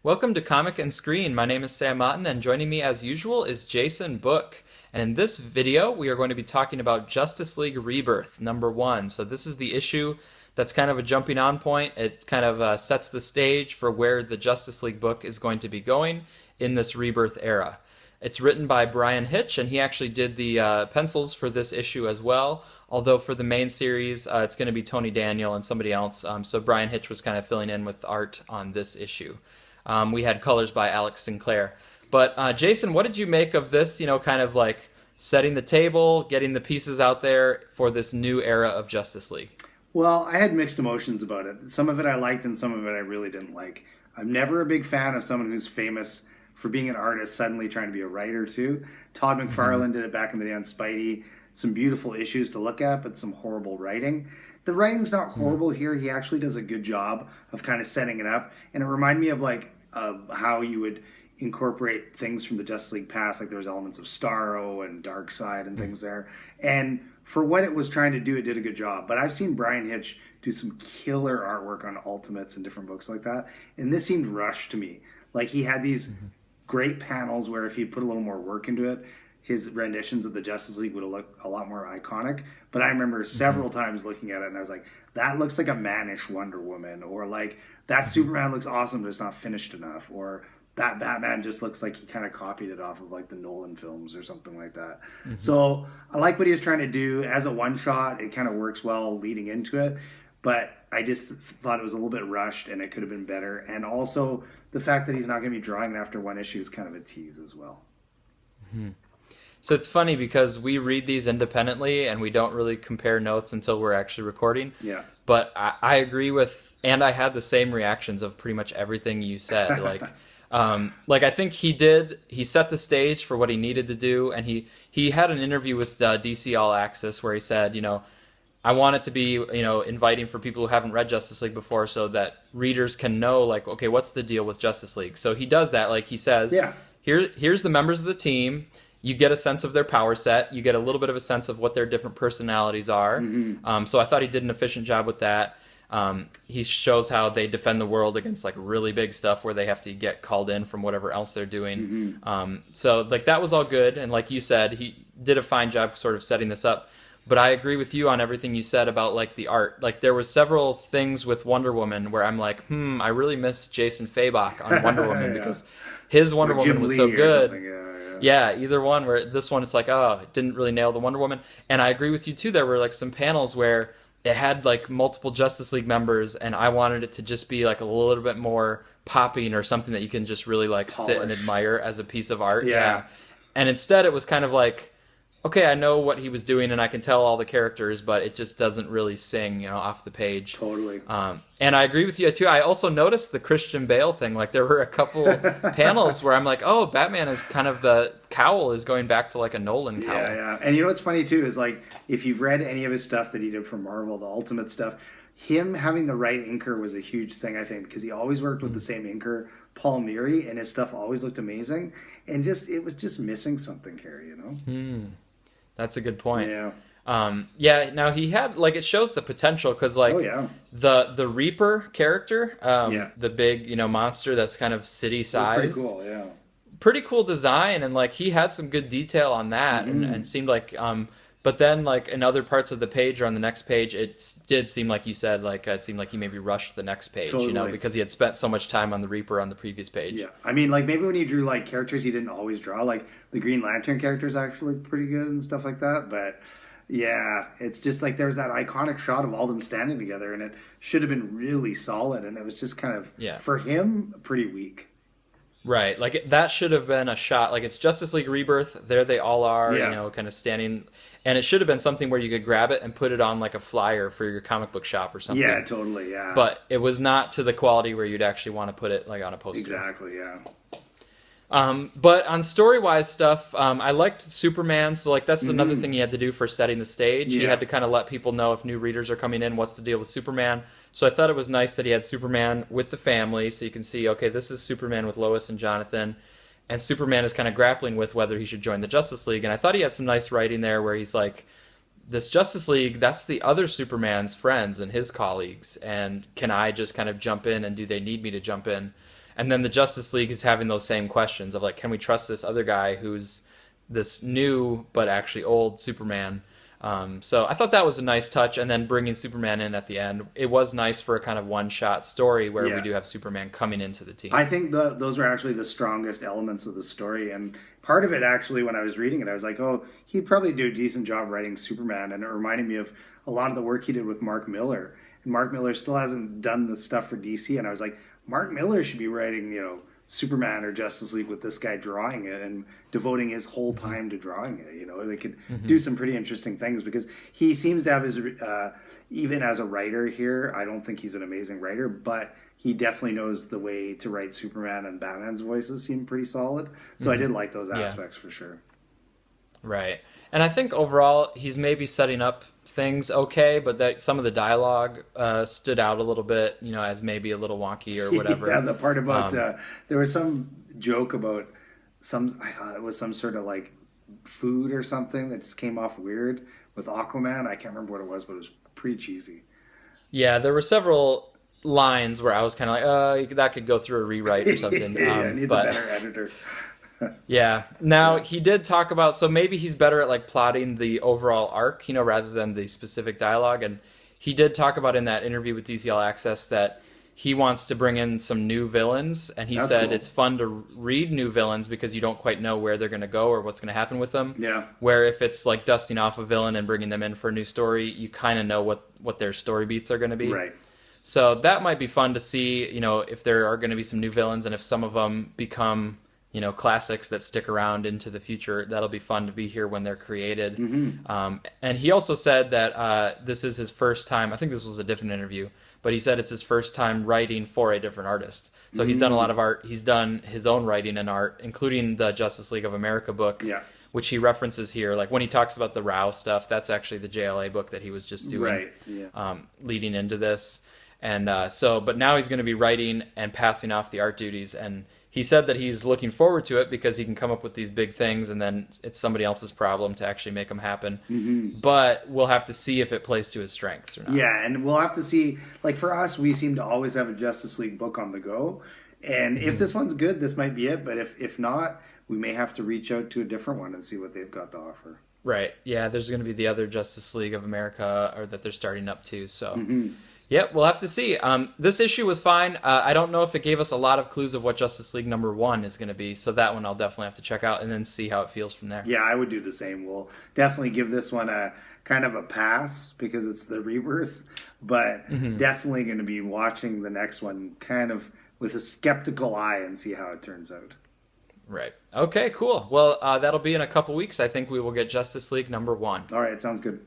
Welcome to Comic and Screen. My name is Sam Motton, and joining me as usual is Jason Book. And in this video, we are going to be talking about Justice League Rebirth, #1. So this is the issue that's kind of a jumping on point. It kind of sets the stage for where the Justice League book is going to be going in this Rebirth era. It's written by Bryan Hitch, and he actually did the pencils for this issue as well. Although for the main series, it's going to be Tony Daniel and somebody else. So Bryan Hitch was kind of filling in with art on this issue. We had colors by Alex Sinclair. But Jason, what did you make of this, kind of like setting the table, getting the pieces out there for this new era of Justice League? Well, I had mixed emotions about it. Some of it I liked and some of it I really didn't like. I'm never a big fan of someone who's famous for being an artist suddenly trying to be a writer too. Todd McFarlane did it back in the day on Spidey. Some beautiful issues to look at, but some horrible writing. The writing's not horrible here. He actually does a good job of kind of setting it up. And it reminded me of like how you would incorporate things from the Justice League past. Like there was elements of Starro and Darkseid and things there. And for what it was trying to do, it did a good job. But I've seen Bryan Hitch do some killer artwork on Ultimates and different books like that. And this seemed rushed to me. Like he had these great panels where if he put a little more work into it, his renditions of the Justice League would have looked a lot more iconic. But I remember several times looking at it and I was like, that looks like a mannish Wonder Woman, or like that Superman looks awesome but it's not finished enough, or that Batman just looks like he kind of copied it off of like the Nolan films or something like that. So I like what he was trying to do as a one shot. It kind of works well leading into it, but I just thought it was a little bit rushed and it could have been better. And also the fact that he's not going to be drawing after one issue is kind of a tease as well. So it's funny because we read these independently and we don't really compare notes until we're actually recording. Yeah. But I agree with, and I had the same reactions of pretty much everything you said. Like I think he set the stage for what he needed to do. And he had an interview with DC All Access where he said, I want it to be, inviting for people who haven't read Justice League before so that readers can know, like, okay, what's the deal with Justice League? So he does that. Like he says, here's the members of the team. You get a sense of their power set. You get a little bit of a sense of what their different personalities are. So I thought he did an efficient job with that. He shows how they defend the world against like really big stuff where they have to get called in from whatever else they're doing. So like that was all good. And like you said, he did a fine job sort of setting this up. But I agree with you on everything you said about like the art. Like there were several things with Wonder Woman where I'm like, I really miss Jason Fabok on Wonder Woman because his Wonder Woman was so good. Yeah, either one. Where this one, it's like, oh, it didn't really nail the Wonder Woman. And I agree with you too. There were like some panels where it had like multiple Justice League members, and I wanted it to just be like a little bit more popping or something that you can just really like sit and admire as a piece of art. Yeah. And instead, it was kind of like, okay, I know what he was doing and I can tell all the characters, but it just doesn't really sing, off the page. Totally. And I agree with you too. I also noticed the Christian Bale thing. Like there were a couple panels where I'm like, oh, Batman is kind of the cowl is going back to like a Nolan cowl. Yeah. And you know what's funny too is like if you've read any of his stuff that he did for Marvel, the Ultimate stuff, him having the right inker was a huge thing, I think, because he always worked with the same inker, Paul Neary, and his stuff always looked amazing. And it was just missing something here, That's a good point. Yeah. Now he had like it shows the potential because like the Reaper character, the big monster that's kind of city sized. Pretty cool, yeah. Pretty cool design, and like he had some good detail on that, and seemed like. But then like in other parts of the page or on the next page, it did seem like you said like it seemed like he maybe rushed the next page, because he had spent so much time on the Reaper on the previous page. Yeah, I mean like maybe when he drew like characters he didn't always draw, like the Green Lantern character is actually pretty good and stuff like that. But yeah, it's just like there's that iconic shot of all them standing together, and it should have been really solid, and it was just kind of for him pretty weak. Right, like that should have been a shot. Like it's Justice League Rebirth. There they all are, kind of standing. And it should have been something where you could grab it and put it on like a flyer for your comic book shop or something. Yeah, totally, yeah. But it was not to the quality where you'd actually want to put it like on a poster. Exactly, yeah. But on story-wise stuff, I liked Superman, so like that's another thing you had to do for setting the stage. You had to kind of let people know if new readers are coming in, what's the deal with Superman. So I thought it was nice that he had Superman with the family, so you can see, okay, this is Superman with Lois and Jonathan. And Superman is kind of grappling with whether he should join the Justice League. And I thought he had some nice writing there where he's like, this Justice League, that's the other Superman's friends and his colleagues. And can I just kind of jump in, and do they need me to jump in? And then the Justice League is having those same questions of like, can we trust this other guy who's this new but actually old Superman? So I thought that was a nice touch, and then bringing Superman in at the end, it was nice for a kind of one-shot story where we do have Superman coming into the team. I think those were actually the strongest elements of the story, and part of it actually, when I was reading it, I was like, oh, he'd probably do a decent job writing Superman, and it reminded me of a lot of the work he did with Mark Miller. And Mark Miller still hasn't done the stuff for DC, and I was like, Mark Miller should be writing, Superman or Justice League with this guy drawing it and devoting his whole time to drawing it. They could do some pretty interesting things, because he seems to have his, even as a writer here, I don't think he's an amazing writer, but he definitely knows the way to write Superman, and Batman's voices seem pretty solid. So I did like those aspects for sure. Right. And I think overall he's maybe setting up things okay, but that some of the dialogue stood out a little bit, as maybe a little wonky or whatever. Yeah, the part about there was some joke about it was some sort of like food or something that just came off weird with Aquaman. I can't remember what it was, but it was pretty cheesy. Yeah, there were several lines where I was kind of like, that could go through a rewrite or something. It needs a better editor. Yeah. Now, he did talk about, so maybe he's better at like plotting the overall arc, rather than the specific dialogue. And he did talk about in that interview with DC All Access that he wants to bring in some new villains. And he said cool. It's fun to read new villains because you don't quite know where they're going to go or what's going to happen with them. Yeah. Where if it's like dusting off a villain and bringing them in for a new story, you kind of know what their story beats are going to be. Right. So that might be fun to see, if there are going to be some new villains and if some of them become classics that stick around into the future. That'll be fun to be here when they're created. And he also said that this is his first time, I think this was a different interview, but he said it's his first time writing for a different artist. So he's done a lot of art. He's done his own writing and art, including the Justice League of America book, which he references here. Like when he talks about the Rao stuff, that's actually the JLA book that he was just doing leading into this. And but now he's going to be writing and passing off the art duties, and he said that he's looking forward to it because he can come up with these big things, and then it's somebody else's problem to actually make them happen. But we'll have to see if it plays to his strengths or not. Yeah, and we'll have to see. Like for us, we seem to always have a Justice League book on the go. And if this one's good, this might be it. But if not, we may have to reach out to a different one and see what they've got to offer. Right. Yeah, there's going to be the other Justice League of America or that they're starting up too. So... Yep, we'll have to see. This issue was fine. I don't know if it gave us a lot of clues of what Justice League #1 is going to be, so that one I'll definitely have to check out and then see how it feels from there. Yeah, I would do the same. We'll definitely give this one a kind of a pass because it's the Rebirth, but definitely going to be watching the next one kind of with a skeptical eye and see how it turns out. Right. Okay, cool. Well, that'll be in a couple weeks. I think we will get Justice League #1. All right, sounds good.